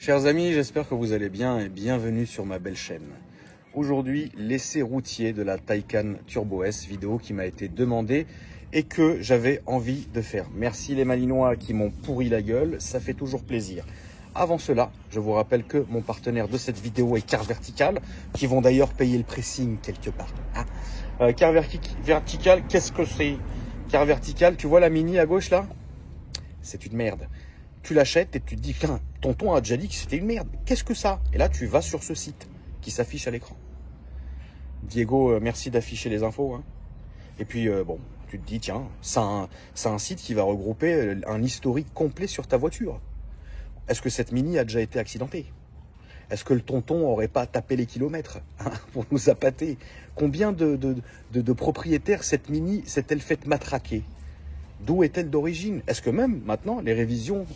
Chers amis, j'espère que vous allez bien et bienvenue sur ma belle chaîne. Aujourd'hui, l'essai routier de la Taycan Turbo S, vidéo qui m'a été demandée et que j'avais envie de faire. Merci les Malinois qui m'ont pourri la gueule, ça fait toujours plaisir. Avant cela, je vous rappelle que mon partenaire de cette vidéo est Car Vertical, qui vont d'ailleurs payer le pressing quelque part. Car Vertical, qu'est-ce que c'est? Car Vertical, tu vois la Mini à gauche là? C'est une merde. Tu l'achètes et tu te dis, tiens, tonton a déjà dit que c'était une merde. Qu'est-ce que ça? Et là, tu vas sur ce site qui s'affiche à l'écran. Diego, merci d'afficher les infos. Hein. Et puis, bon, tu te dis, tiens, c'est un site qui va regrouper un historique complet sur ta voiture. Est-ce que cette Mini a déjà été accidentée? Est-ce que le tonton aurait pas tapé les kilomètres hein, pour nous appâter? Combien de propriétaires cette Mini s'est-elle faite matraquer? D'où est-elle d'origine? Est-ce que même maintenant les révisions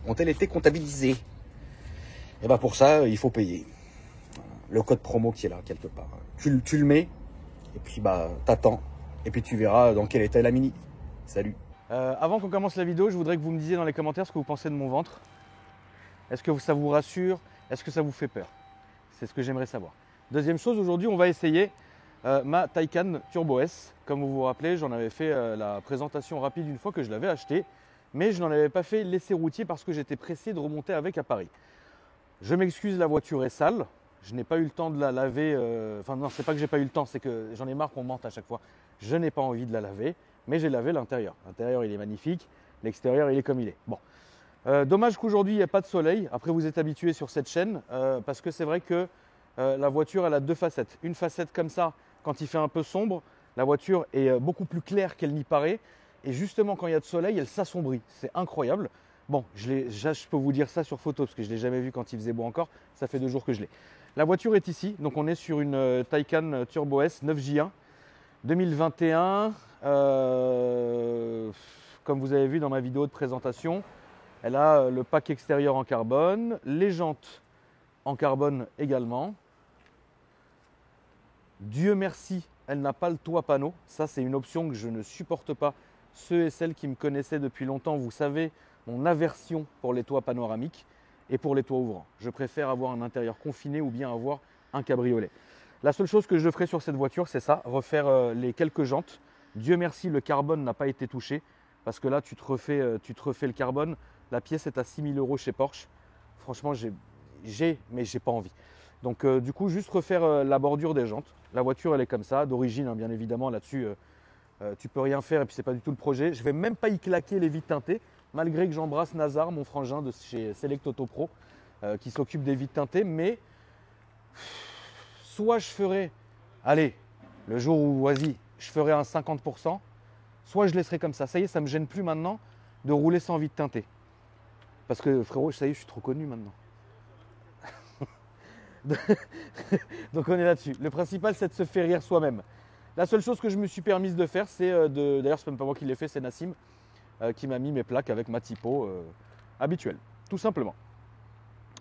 ont-elles été comptabilisées? Et bien pour ça, il faut payer. Le code promo qui est là quelque part. Tu le mets et puis bah t'attends et puis tu verras dans quel état est la Mini. Salut. Avant qu'on commence la vidéo, je voudrais que vous me disiez dans les commentaires ce que vous pensez de mon ventre. Est-ce que ça vous rassure? Est-ce que ça vous fait peur? C'est ce que j'aimerais savoir. Deuxième chose, aujourd'hui on va essayer ma Taycan Turbo S. Comme vous vous rappelez, j'en avais fait la présentation rapide une fois que je l'avais acheté, mais je n'en avais pas fait l'essai routier parce que j'étais pressé de remonter avec à Paris. Je m'excuse, la voiture est sale, je n'ai pas eu le temps de la laver, enfin non, c'est pas que j'ai pas eu le temps, c'est que j'en ai marre qu'on mente à chaque fois. Je n'ai pas envie de la laver, mais j'ai lavé l'intérieur. L'intérieur il est magnifique, l'extérieur il est comme il est. Bon. Dommage qu'aujourd'hui il n'y ait pas de soleil, après vous êtes habitués sur cette chaîne, parce que c'est vrai que la voiture elle a deux facettes. Une facette comme ça, quand il fait un peu sombre, la voiture est beaucoup plus claire qu'elle n'y paraît. Et justement, quand il y a de soleil, elle s'assombrit. C'est incroyable. Bon, je peux vous dire ça sur photo parce que je ne l'ai jamais vu quand il faisait beau encore. Ça fait 2 jours que je l'ai. La voiture est ici. Donc, on est sur une Taycan Turbo S 9J1 2021. Comme vous avez vu dans ma vidéo de présentation, elle a le pack extérieur en carbone, les jantes en carbone également. Dieu merci, elle n'a pas le toit panneau. Ça, c'est une option que je ne supporte pas. Ceux et celles qui me connaissaient depuis longtemps, vous savez mon aversion pour les toits panoramiques et pour les toits ouvrants. Je préfère avoir un intérieur confiné ou bien avoir un cabriolet. La seule chose que je ferai sur cette voiture, c'est ça, refaire les quelques jantes. Dieu merci, le carbone n'a pas été touché parce que là, tu te refais le carbone. La pièce est à 6 000 € chez Porsche. Franchement, mais j'ai pas envie. Donc du coup, juste refaire la bordure des jantes. La voiture, elle est comme ça, d'origine, hein, bien évidemment, là-dessus, tu peux rien faire et puis c'est pas du tout le projet. Je vais même pas y claquer les vitres teintées, malgré que j'embrasse Nazar, mon frangin de chez Select Auto Pro, qui s'occupe des vitres teintées, mais soit je ferai, allez, le jour où, vas-y, je ferai un 50%, soit je laisserai comme ça. Ça y est, ça me gêne plus maintenant de rouler sans vitres teintées. Parce que frérot, ça y est, je suis trop connu maintenant. Donc on est là-dessus. Le principal, c'est de se faire rire soi-même. La seule chose que je me suis permise de faire, c'est d'ailleurs, c'est même pas moi qui l'ai fait, c'est Nassim qui m'a mis mes plaques avec ma typo habituelle, tout simplement.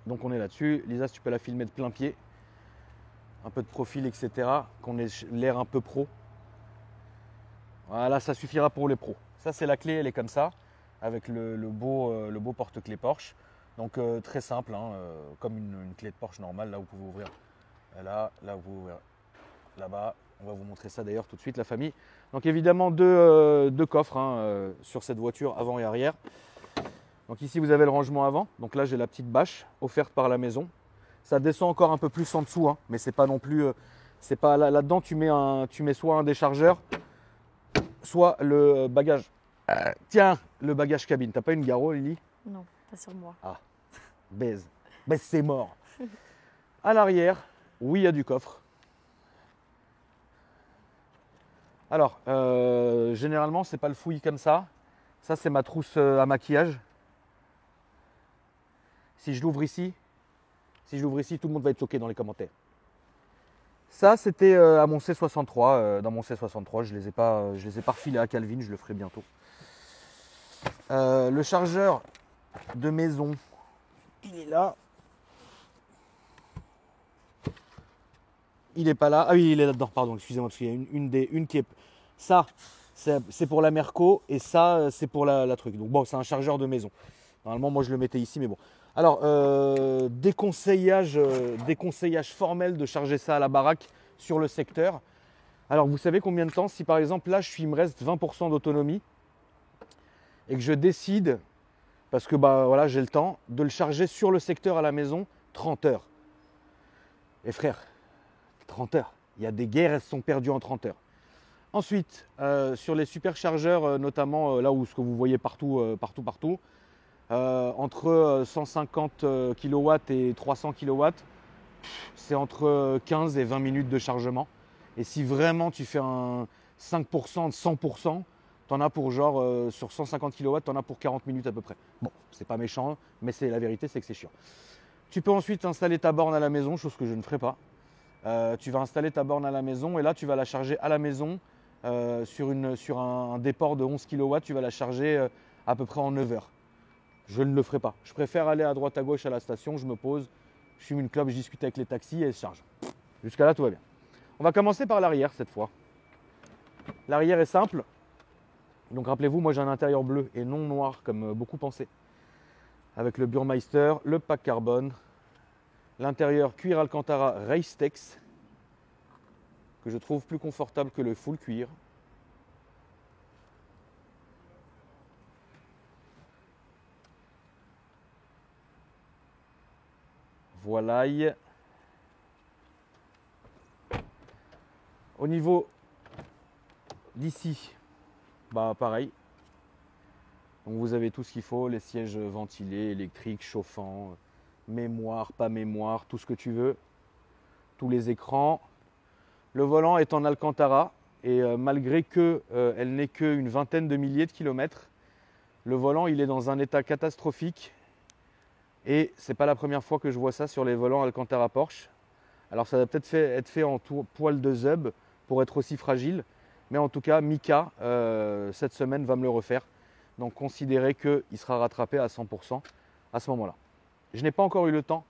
Donc on est là-dessus. Lisa, si tu peux la filmer de plein pied, un peu de profil, etc. Qu'on ait l'air un peu pro. Voilà, ça suffira pour les pros. Ça, c'est la clé, elle est comme ça, avec le beau porte-clés Porsche. Donc très simple, hein, comme une clé de Porsche normale. Là, vous pouvez ouvrir. Là, vous pouvez ouvrir. Là-bas, on va vous montrer ça d'ailleurs tout de suite, la famille. Donc évidemment, deux coffres hein, sur cette voiture, avant et arrière. Donc ici, vous avez le rangement avant. Donc là, j'ai la petite bâche offerte par la maison. Ça descend encore un peu plus en dessous, hein, mais c'est pas non plus... c'est pas là-dedans, tu mets soit un déchargeur, soit le bagage. Tiens, le bagage cabine. T'as pas une Garo, Lily? Non, pas sur moi. Ah, baise. Baise, c'est mort. À l'arrière, oui, il y a du coffre. Alors, généralement, c'est pas le fouillis comme ça. Ça, c'est ma trousse à maquillage. Si je l'ouvre ici, tout le monde va être choqué dans les commentaires. Ça, c'était à mon C63. Dans mon C63, je les ai pas refilés à Calvin, je le ferai bientôt. Le chargeur de maison, il est là. Il n'est pas là. Ah oui, il est là-dedans, pardon, excusez-moi, parce qu'il y a une qui est... Ça, c'est pour la Merco et ça, c'est pour la truc. Donc bon, c'est un chargeur de maison. Normalement, moi, je le mettais ici, mais bon. Alors, déconseillage formel de charger ça à la baraque sur le secteur. Alors, vous savez combien de temps? Si par exemple, là, il me reste 20% d'autonomie et que je décide, parce que voilà, j'ai le temps, de le charger sur le secteur à la maison, 30 heures. Et frère, 30 heures. Il y a des guerres, elles sont perdues en 30 heures. Ensuite, sur les superchargeurs, notamment là où ce que vous voyez partout, entre 150 kW et 300 kW, c'est entre 15 et 20 minutes de chargement. Et si vraiment tu fais un 5% de 100%, tu en as pour genre, sur 150 kW, tu en as pour 40 minutes à peu près. Bon, c'est pas méchant, mais la vérité, c'est que c'est chiant. Tu peux ensuite installer ta borne à la maison, chose que je ne ferai pas. Tu vas installer ta borne à la maison et là, tu vas la charger à la maison sur un déport de 11 kW. Tu vas la charger à peu près en 9 heures. Je ne le ferai pas. Je préfère aller à droite à gauche à la station, je me pose, je fume une clope, je discute avec les taxis et elle se charge. Jusqu'à là, tout va bien. On va commencer par l'arrière cette fois. L'arrière est simple. Donc rappelez-vous, moi j'ai un intérieur bleu et non noir comme beaucoup pensaient. Avec le Burmeister, le pack carbone, l'intérieur cuir Alcantara Racetex que je trouve plus confortable que le full cuir. Voilà. Au niveau d'ici, pareil. Donc vous avez tout ce qu'il faut, les sièges ventilés, électriques, chauffants, mémoire, pas mémoire, tout ce que tu veux. Tous les écrans. Le volant est en Alcantara et malgré qu'elle n'ait qu'une vingtaine de milliers de kilomètres, le volant il est dans un état catastrophique. Et c'est pas la première fois que je vois ça sur les volants Alcantara Porsche. Alors ça va peut-être être fait en poil de Zub pour être aussi fragile. Mais en tout cas, Mika, cette semaine, va me le refaire. Donc considérez qu'il sera rattrapé à 100% à ce moment-là. Je n'ai pas encore eu le temps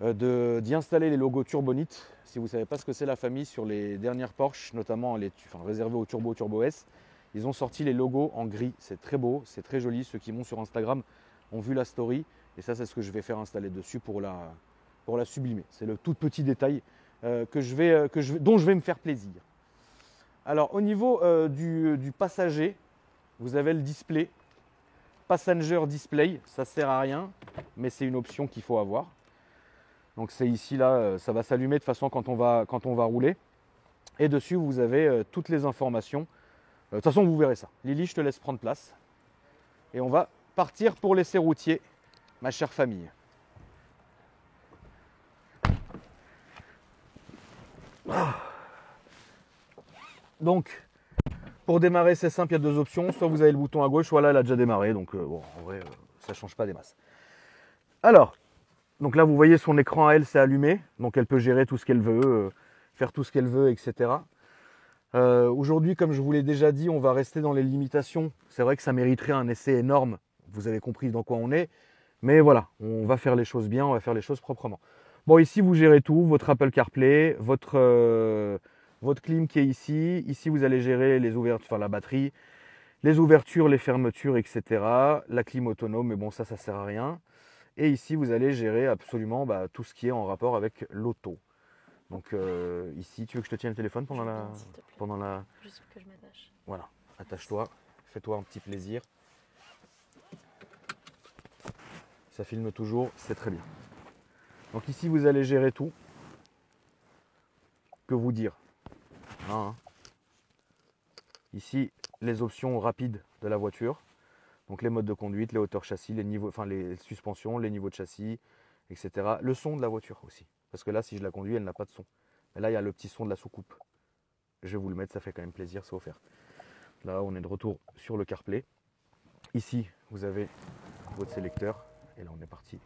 d'y installer les logos Turbonit. Si vous ne savez pas ce que c'est la famille sur les dernières Porsche, notamment réservées au Turbo S, ils ont sorti les logos en gris. C'est très beau, c'est très joli. Ceux qui m'ont sur Instagram ont vu la story. Et ça, c'est ce que je vais faire installer dessus pour la sublimer. C'est le tout petit détail dont je vais me faire plaisir. Alors, au niveau du passager, vous avez le display. Passenger Display, ça ne sert à rien, mais c'est une option qu'il faut avoir. Donc c'est ici, là, ça va s'allumer de toute façon quand on va rouler. Et dessus, vous avez toutes les informations. De toute façon, vous verrez ça. Lily, je te laisse prendre place. Et on va partir pour l'essai routier, ma chère famille. Donc, pour démarrer, c'est simple, il y a deux options. Soit vous avez le bouton à gauche, soit là, elle a déjà démarré. Donc, en vrai, ça ne change pas des masses. Alors, donc là, vous voyez son écran à elle, c'est allumé. Donc, elle peut gérer tout ce qu'elle veut, faire tout ce qu'elle veut, etc. Aujourd'hui, comme je vous l'ai déjà dit, on va rester dans les limitations. C'est vrai que ça mériterait un essai énorme. Vous avez compris dans quoi on est. Mais voilà, on va faire les choses bien, on va faire les choses proprement. Bon, ici, vous gérez tout. Votre Apple CarPlay, votre clim qui est ici. Ici, vous allez gérer les ouvertures, la batterie, les ouvertures, les fermetures, etc. La clim autonome, mais bon, ça ne sert à rien. Et ici, vous allez gérer absolument tout ce qui est en rapport avec l'auto. Donc ici, tu veux que je te tienne le téléphone pendant la... Juste que je m'attache. Voilà, attache-toi, fais-toi un petit plaisir. Ça filme toujours, c'est très bien. Donc ici, vous allez gérer tout. Que vous dire Ici, les options rapides de la voiture. Donc les modes de conduite, les hauteurs châssis, les suspensions, les niveaux de châssis, etc. Le son de la voiture aussi. Parce que là, si je la conduis, elle n'a pas de son. Mais là, il y a le petit son de la soucoupe. Je vais vous le mettre, ça fait quand même plaisir, c'est offert. Là, on est de retour sur le CarPlay. Ici, vous avez votre sélecteur. Et là, on est parti.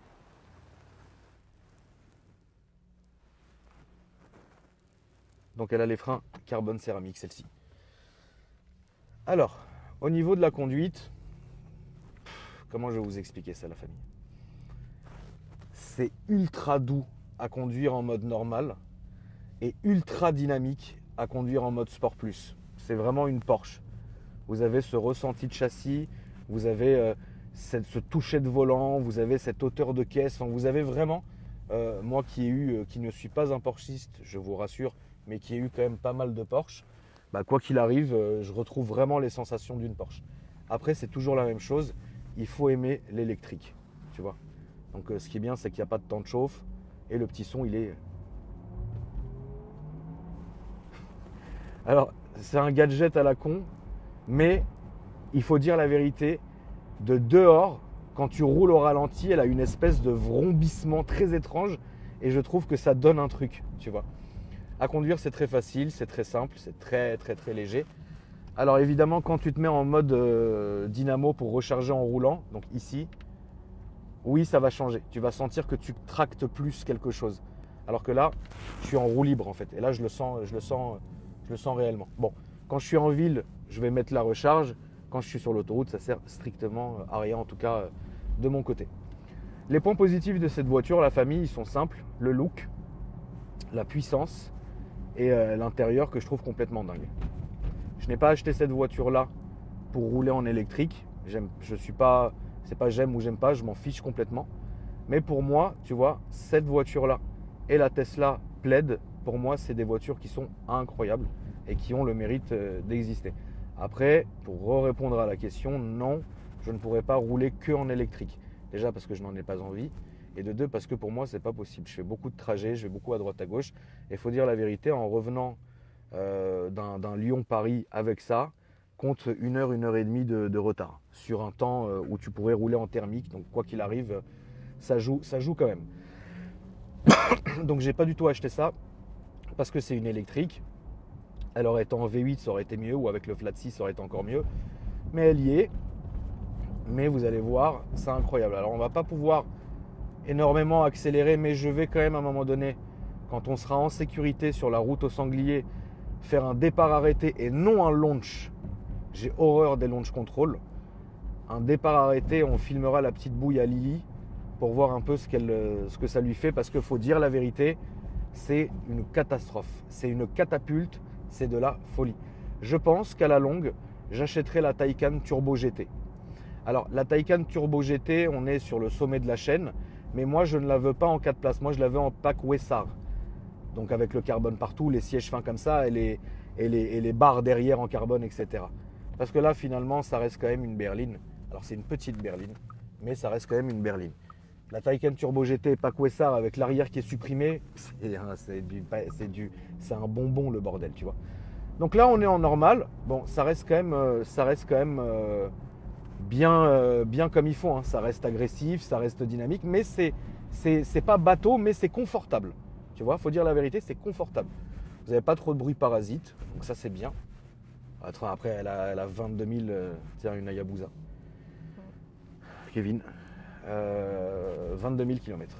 Donc, elle a les freins carbone céramique, celle-ci. Alors, au niveau de la conduite, comment je vais vous expliquer ça, la famille? C'est ultra doux à conduire en mode normal et ultra dynamique à conduire en mode Sport Plus. C'est vraiment une Porsche. Vous avez ce ressenti de châssis, vous avez ce toucher de volant, vous avez cette hauteur de caisse, enfin, vous avez vraiment, moi qui ne suis pas un Porschiste, je vous rassure, mais qui ai eu quand même pas mal de Porsche, bah, quoi qu'il arrive, je retrouve vraiment les sensations d'une Porsche. Après, c'est toujours la même chose, il faut aimer l'électrique, tu vois. Donc ce qui est bien, c'est qu'il n'y a pas de temps de chauffe et le petit son, il est... Alors, c'est un gadget à la con, mais il faut dire la vérité, de dehors, quand tu roules au ralenti, elle a une espèce de vrombissement très étrange et je trouve que ça donne un truc, tu vois. À conduire, c'est très facile, c'est très simple, c'est très très très léger. Alors évidemment, quand tu te mets en mode dynamo pour recharger en roulant, donc ici, oui, ça va changer. Tu vas sentir que tu tractes plus quelque chose. Alors que là, je suis en roue libre en fait. Et là, je le sens réellement. Bon, quand je suis en ville, je vais mettre la recharge. Quand je suis sur l'autoroute, ça sert strictement à rien, en tout cas de mon côté. Les points positifs de cette voiture, la famille, ils sont simples. Le look, la puissance et l'intérieur que je trouve complètement dingue. Je n'ai pas acheté cette voiture-là pour rouler en électrique. C'est pas j'aime ou j'aime pas, je m'en fiche complètement. Mais pour moi, tu vois, cette voiture-là et la Tesla Plaid, pour moi, c'est des voitures qui sont incroyables et qui ont le mérite d'exister. Après, pour répondre à la question, non, je ne pourrais pas rouler que en électrique. Déjà parce que je n'en ai pas envie. Et de deux, parce que pour moi, c'est pas possible. Je fais beaucoup de trajets, je vais beaucoup à droite à gauche. Et il faut dire la vérité, en revenant d'un Lyon-Paris avec ça, compte 1 heure et demie de retard. Sur un temps où tu pourrais rouler en thermique. Donc quoi qu'il arrive, ça joue quand même. Donc j'ai pas du tout acheté ça parce que c'est une électrique. Elle aurait été en V8, ça aurait été mieux, ou avec le flat 6, ça aurait été encore mieux. Mais elle y est. Mais vous allez voir, c'est incroyable. Alors on va pas pouvoir énormément accélérer, mais je vais quand même à un moment donné, quand on sera en sécurité sur la route au sanglier, faire un départ arrêté et non un launch. J'ai horreur des launch control. Un départ arrêté, on filmera la petite bouille à Lily pour voir un peu ce que ça lui fait, parce qu'il faut dire la vérité, c'est une catastrophe. C'est une catapulte, c'est de la folie. Je pense qu'à la longue, j'achèterai la Taycan Turbo GT. Alors la Taycan Turbo GT, on est sur le sommet de la chaîne, mais moi je ne la veux pas en 4 places, moi je la veux en pack Wessar. Donc avec le carbone partout, les sièges fins comme ça et les barres derrière en carbone, etc. Parce que là finalement ça reste quand même une berline. Alors c'est une petite berline, mais ça reste quand même une berline. La Taycan Turbo GT pack Wessar avec l'arrière qui est supprimé, c'est un bonbon le bordel, tu vois. Donc là on est en normal. Bon, ça reste quand même bien comme il faut, hein. Ça reste agressif, ça reste dynamique, mais c'est pas bateau, mais c'est confortable. Tu vois, faut dire la vérité, c'est confortable. Vous n'avez pas trop de bruit parasite, donc ça c'est bien. Après, elle a 22 000, c'est une Hayabusa. Kevin, 22 000 km.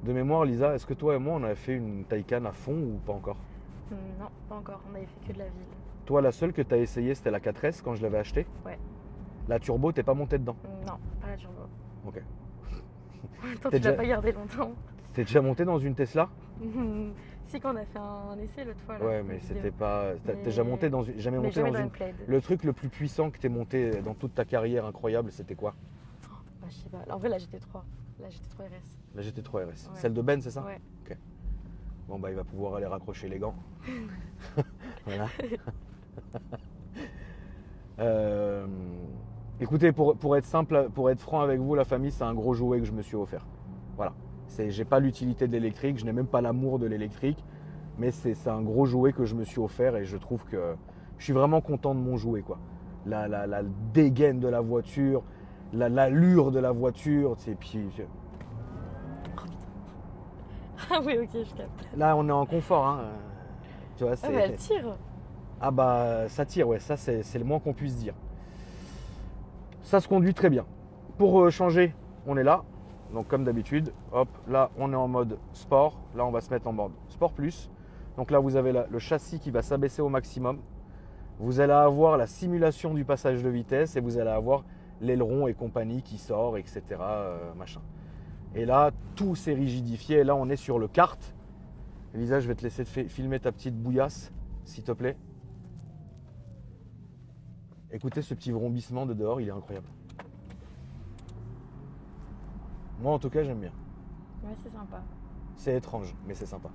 De mémoire, Lisa, est-ce que toi et moi, on avait fait une Taycan à fond ou pas encore? Non, pas encore, on avait fait que de la ville. Toi, la seule que tu as essayé, c'était la 4S quand je l'avais achetée? Ouais. La turbo, t'es pas monté dedans? Non, pas la turbo. Ok. Attends, tu l'as pas gardé longtemps. T'es déjà monté dans une Tesla? Si, quand on a fait un essai l'autre fois. Là, ouais, mais c'était pas. T'es déjà monté dans une. Jamais monté dans une. Plaid. Le truc le plus puissant que t'es monté dans toute ta carrière incroyable, c'était quoi? Bah, je sais pas. En vrai, la GT3. La GT3 RS. La GT3 RS. Ouais. Celle de Ben, c'est ça? Ouais. Ok. Bon, bah, il va pouvoir aller raccrocher les gants. Voilà. Écoutez, pour être simple, pour être franc avec vous, la famille, c'est un gros jouet que je me suis offert. Voilà. J'ai pas l'utilité de l'électrique, je n'ai même pas l'amour de l'électrique, mais c'est un gros jouet que je me suis offert et je trouve que je suis vraiment content de mon jouet, quoi. La dégaine de la voiture, l'allure de la voiture, et puis. Ah oui, ok, je capte. Là, on est en confort, hein. Tu vois, Ah bah elle tire. Ah bah ça tire, ouais, ça c'est le moins qu'on puisse dire. Ça se conduit très bien. Pour changer, on est là. Donc comme d'habitude, hop, là on est en mode sport. Là on va se mettre en mode sport plus. Donc là vous avez le châssis qui va s'abaisser au maximum. Vous allez avoir la simulation du passage de vitesse et vous allez avoir l'aileron et compagnie qui sort, etc. Machin. Et là, tout s'est rigidifié. Et là, on est sur le kart. Elisa, je vais te laisser filmer ta petite bouillasse, s'il te plaît. Écoutez ce petit vrombissement de dehors, il est incroyable. Moi en tout cas j'aime bien. Ouais, c'est sympa. C'est étrange, mais c'est sympa.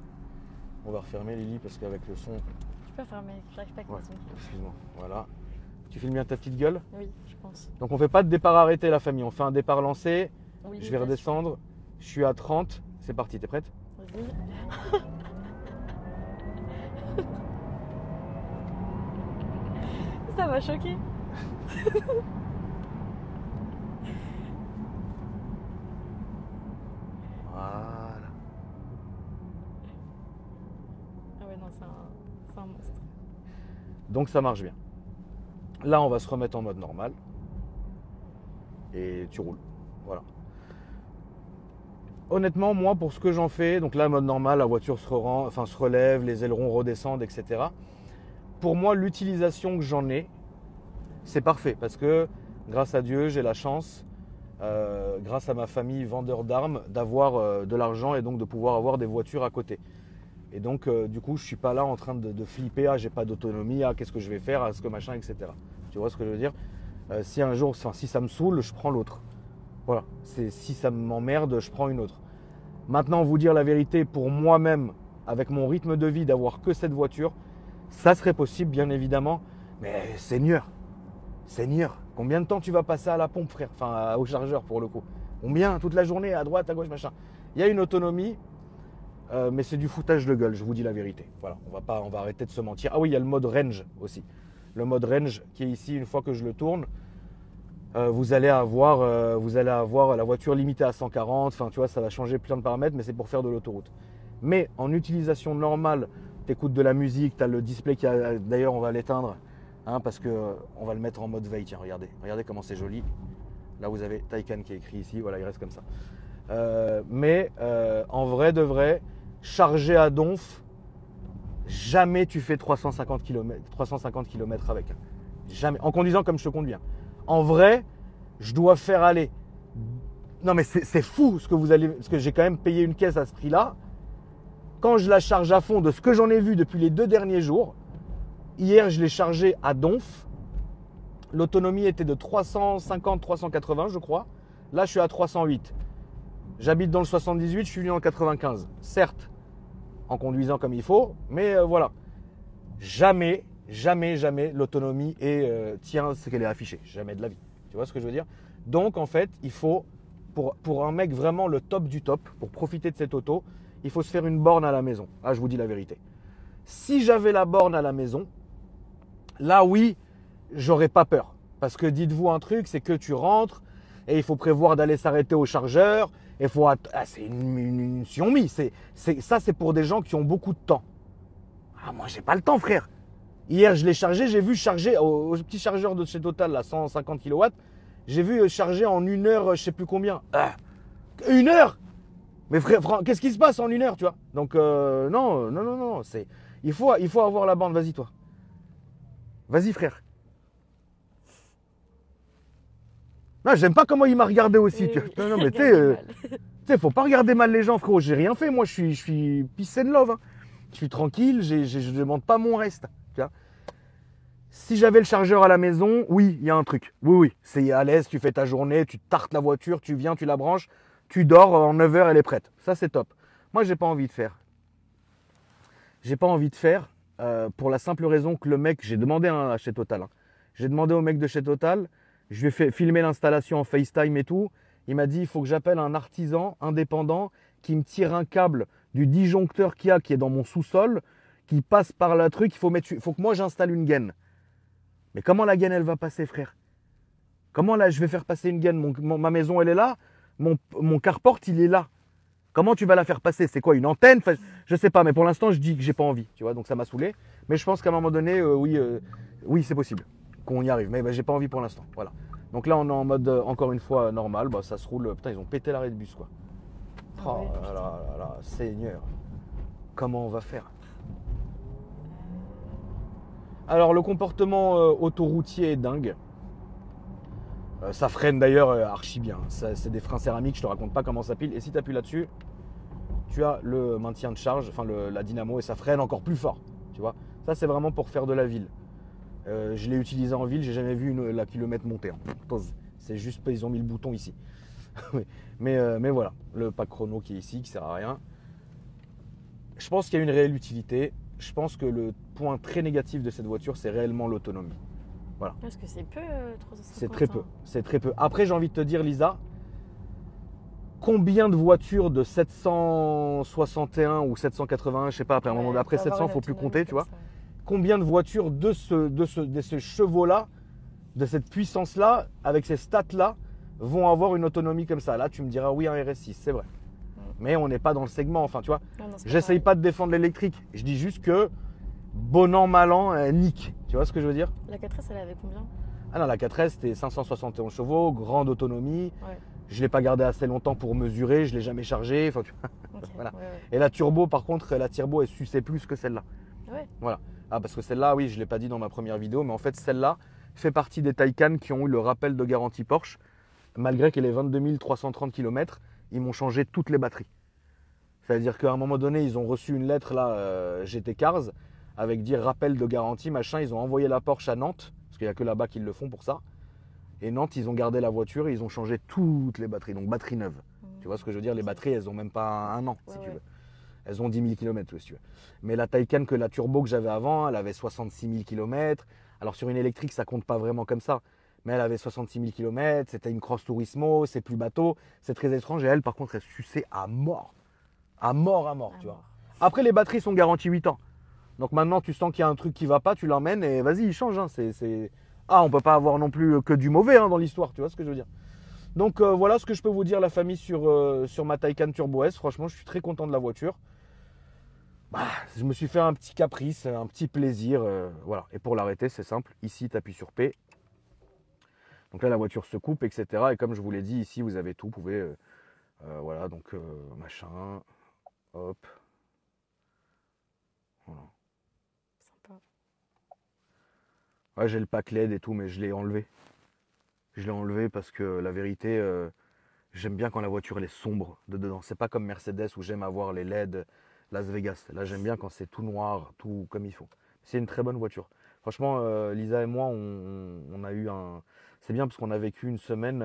On va refermer Lily parce qu'avec le son... Tu peux fermer, j'arrive pas avec Ouais, le son. excuse-moi, voilà. Tu filmes bien ta petite gueule? Oui, je pense. Donc on fait pas de départ arrêté la famille, on fait un départ lancé, Oui, je vais redescendre, je suis à 30, c'est parti, t'es prête? Oui. Ça m'a choqué. Voilà. Ah ouais, non, c'est un monstre. Donc ça marche bien. Là on va se remettre en mode normal. Et tu roules. Voilà. Honnêtement, moi, pour ce que j'en fais, donc là, mode normal, la voiture se relève, les ailerons redescendent, etc. Pour moi, l'utilisation que j'en ai, c'est parfait parce que, grâce à Dieu, j'ai la chance, grâce à ma famille vendeur d'armes, d'avoir de l'argent et donc de pouvoir avoir des voitures à côté. Et donc, du coup, je ne suis pas là en train de flipper, ah, j'ai pas d'autonomie, ah, qu'est-ce que je vais faire, ah, ce que machin, etc. Tu vois ce que je veux dire? Si un jour, si ça me saoule, je prends l'autre. Voilà, si ça m'emmerde, je prends une autre. Maintenant, vous dire la vérité, pour moi-même, avec mon rythme de vie, d'avoir que cette voiture, ça serait possible, bien évidemment. Mais Seigneur, combien de temps tu vas passer à la pompe, frère? Enfin, au chargeur, pour le coup. Combien? Toute la journée, à droite, à gauche, machin. Il y a une autonomie, mais c'est du foutage de gueule, je vous dis la vérité. Voilà, on va arrêter de se mentir. Ah oui, il y a le mode range aussi. Le mode range qui est ici, une fois que je le tourne, vous allez avoir la voiture limitée à 140, enfin tu vois, ça va changer plein de paramètres, mais c'est pour faire de l'autoroute. Mais en utilisation normale, tu écoutes de la musique, tu as le display qui a, d'ailleurs on va l'éteindre, hein, parce qu'on va le mettre en mode veille, tiens, regardez comment c'est joli. Là vous avez Taycan qui est écrit ici, voilà, il reste comme ça. Mais en vrai de vrai, chargé à donf, jamais tu fais 350 km avec. Jamais, en conduisant comme je te conduis. En vrai, je dois faire aller. Non mais c'est fou parce que j'ai quand même payé une caisse à ce prix-là. Quand je la charge à fond de ce que j'en ai vu depuis les 2 derniers jours, hier je l'ai chargé à donf. L'autonomie était de 350-380 je crois. Là je suis à 308. J'habite dans le 78, je suis venu en 95. Certes, en conduisant comme il faut, mais voilà. Jamais l'autonomie tient ce qu'elle est affichée. Jamais de la vie. Tu vois ce que je veux dire? Donc en fait, il faut, pour un mec vraiment le top du top, pour profiter de cette auto, il faut se faire une borne à la maison. Ah, je vous dis la vérité. Si j'avais la borne à la maison, là oui, j'aurais pas peur. Parce que dites-vous un truc, c'est que tu rentres et il faut prévoir d'aller s'arrêter au chargeur. C'est une Xiaomi. Ça, c'est pour des gens qui ont beaucoup de temps. Ah, moi, j'ai pas le temps, frère. Hier, je l'ai chargé, j'ai vu charger au petit chargeur de chez Total, là, 150 kW. J'ai vu charger en 1 heure, je sais plus combien. 1 heure? Mais frère, qu'est-ce qui se passe en 1 heure, tu vois? Donc, non. Il faut avoir la bande, vas-y, toi. Vas-y, frère. Non, j'aime pas comment il m'a regardé aussi. Oui, Tu vois. Non, mais tu sais, faut pas regarder mal les gens, frérot. J'ai rien fait, moi, je suis peace and love. Hein. Je suis tranquille, je demande pas mon reste. Tu vois. Si j'avais le chargeur à la maison, oui, il y a un truc. Oui, c'est à l'aise, tu fais ta journée, tu tartes la voiture, tu viens, tu la branches, tu dors, en 9 heures, elle est prête. Ça, c'est top. Moi, j'ai pas envie de faire. J'ai pas envie de faire pour la simple raison que le mec, j'ai demandé à chez Total. Hein. J'ai demandé au mec de chez Total, je lui ai fait filmer l'installation en FaceTime et tout. Il m'a dit, il faut que j'appelle un artisan indépendant qui me tire un câble du disjoncteur qui est dans mon sous-sol, qui passe par le truc, il faut que moi j'installe une gaine. Mais comment la gaine elle va passer, frère? Comment là je vais faire passer une gaine? Ma maison elle est là, mon carport il est là. Comment tu vas la faire passer? C'est quoi, une antenne? Enfin, je sais pas, mais pour l'instant je dis que j'ai pas envie, tu vois, donc ça m'a saoulé. Mais je pense qu'à un moment donné, oui c'est possible qu'on y arrive, mais j'ai pas envie pour l'instant, voilà. Donc là on est en mode encore une fois normal, ça se roule. Putain, ils ont pété l'arrêt de bus quoi. Oh là, Seigneur, comment on va faire? Alors le comportement autoroutier est dingue. Ça freine d'ailleurs archi bien. C'est des freins céramiques, je te raconte pas comment ça pile. Et si tu appuies là-dessus, tu as le maintien de charge, enfin la dynamo, et ça freine encore plus fort. Tu vois, ça c'est vraiment pour faire de la ville. Je l'ai utilisé en ville, j'ai jamais vu la kilomètre monter. Hein. C'est juste ils ont mis le bouton ici. mais voilà, le pack chrono qui est ici, qui sert à rien. Je pense qu'il y a une réelle utilité. Je pense que le point très négatif de cette voiture, c'est réellement l'autonomie. Voilà. Parce que c'est peu, 350. C'est très peu. C'est très peu. Après, j'ai envie de te dire, Lisa, combien de voitures de 761 ou 781, je sais pas, après un moment d'après 700, il ne faut plus compter, tu vois. Combien de voitures de ce chevaux-là, de cette puissance-là, avec ces stats-là, vont avoir une autonomie comme ça? Là, tu me diras, oui, un RS6, c'est vrai. Mais on n'est pas dans le segment, enfin, tu vois. J'essaye pas de défendre l'électrique. Je dis juste que, bon an, mal an, nique. Tu vois ce que je veux dire? La 4S, elle avait combien? Ah non, la 4S, c'était 571 chevaux, grande autonomie. Ouais. Je ne l'ai pas gardée assez longtemps pour mesurer, je ne l'ai jamais chargée. Enfin, tu vois. Okay, voilà. ouais. Et la turbo, par contre, la turbo, elle suçait plus que celle-là. Ouais. Voilà. Ah, parce que celle-là, oui, je ne l'ai pas dit dans ma première vidéo, mais en fait, celle-là fait partie des Taycan qui ont eu le rappel de garantie Porsche. Malgré qu'elle ait 22 330 km, ils m'ont changé toutes les batteries. C'est-à-dire qu'à un moment donné, ils ont reçu une lettre, là, GT Cars, avec dire rappel de garantie, machin. Ils ont envoyé la Porsche à Nantes, parce qu'il n'y a que là-bas qu'ils le font pour ça. Et Nantes, ils ont gardé la voiture et ils ont changé toutes les batteries, donc batteries neuves. Tu vois ce que je veux dire? Les batteries, elles n'ont même pas un an, si tu veux. Elles ont 10 000 km, si tu veux. Mais la Taycan, la turbo que j'avais avant, elle avait 66 000 km. Alors sur une électrique, ça compte pas vraiment comme ça. Mais elle avait 66 000 km, c'était une Cross Turismo, c'est plus bateau, c'est très étrange. Et elle, par contre, elle suçait à mort. À mort, tu vois. Après, les batteries sont garanties 8 ans. Donc maintenant, tu sens qu'il y a un truc qui va pas, tu l'emmènes et vas-y, il change. Hein. Ah, on peut pas avoir non plus que du mauvais dans l'histoire, tu vois ce que je veux dire. Donc voilà ce que je peux vous dire, la famille, sur ma Taycan Turbo S. Franchement, je suis très content de la voiture. Bah, je me suis fait un petit caprice, un petit plaisir. Voilà. Et pour l'arrêter, c'est simple. Ici, tu appuies sur P. Donc là, la voiture se coupe, etc. Et comme je vous l'ai dit, ici, vous avez tout. Vous pouvez, voilà, donc machin, hop. Voilà. Sympa. Ouais, j'ai le pack LED et tout, mais je l'ai enlevé. Je l'ai enlevé parce que la vérité, j'aime bien quand la voiture elle est sombre de dedans. C'est pas comme Mercedes où j'aime avoir les LED Las Vegas. Là, j'aime bien quand c'est tout noir, tout comme il faut. C'est une très bonne voiture. Franchement, Lisa et moi, on a eu un. C'est bien parce qu'on a vécu une semaine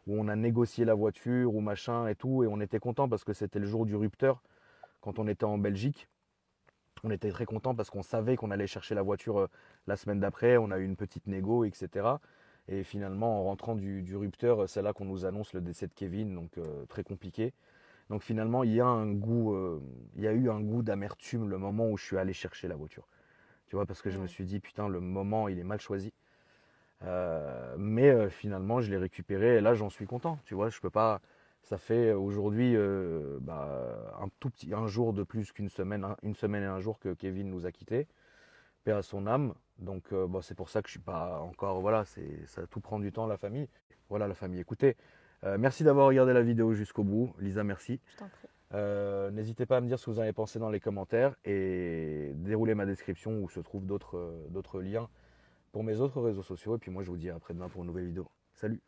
où on a négocié la voiture ou machin et tout, et on était content parce que c'était le jour du rupteur quand on était en Belgique. On était très content parce qu'on savait qu'on allait chercher la voiture la semaine d'après. On a eu une petite négo, etc. Et finalement, en rentrant du rupteur, c'est là qu'on nous annonce le décès de Kevin, donc très compliqué. Donc finalement, il y a eu un goût d'amertume le moment où je suis allé chercher la voiture. Tu vois, parce que je me suis dit, putain, le moment, il est mal choisi. Mais finalement, je l'ai récupéré et là, j'en suis content. Tu vois, je peux pas. Ça fait aujourd'hui un jour de plus qu'une semaine, une semaine et un jour que Kevin nous a quittés. Paix à son âme. Donc c'est pour ça que je suis pas encore. Voilà, ça tout prend du temps, la famille. Voilà, la famille. Écoutez, merci d'avoir regardé la vidéo jusqu'au bout. Lisa, merci. Je t'en prie. N'hésitez pas à me dire ce que vous en avez pensé dans les commentaires et déroulez ma description où se trouvent d'autres liens pour mes autres réseaux sociaux. Et puis moi, je vous dis à après-demain pour une nouvelle vidéo. Salut!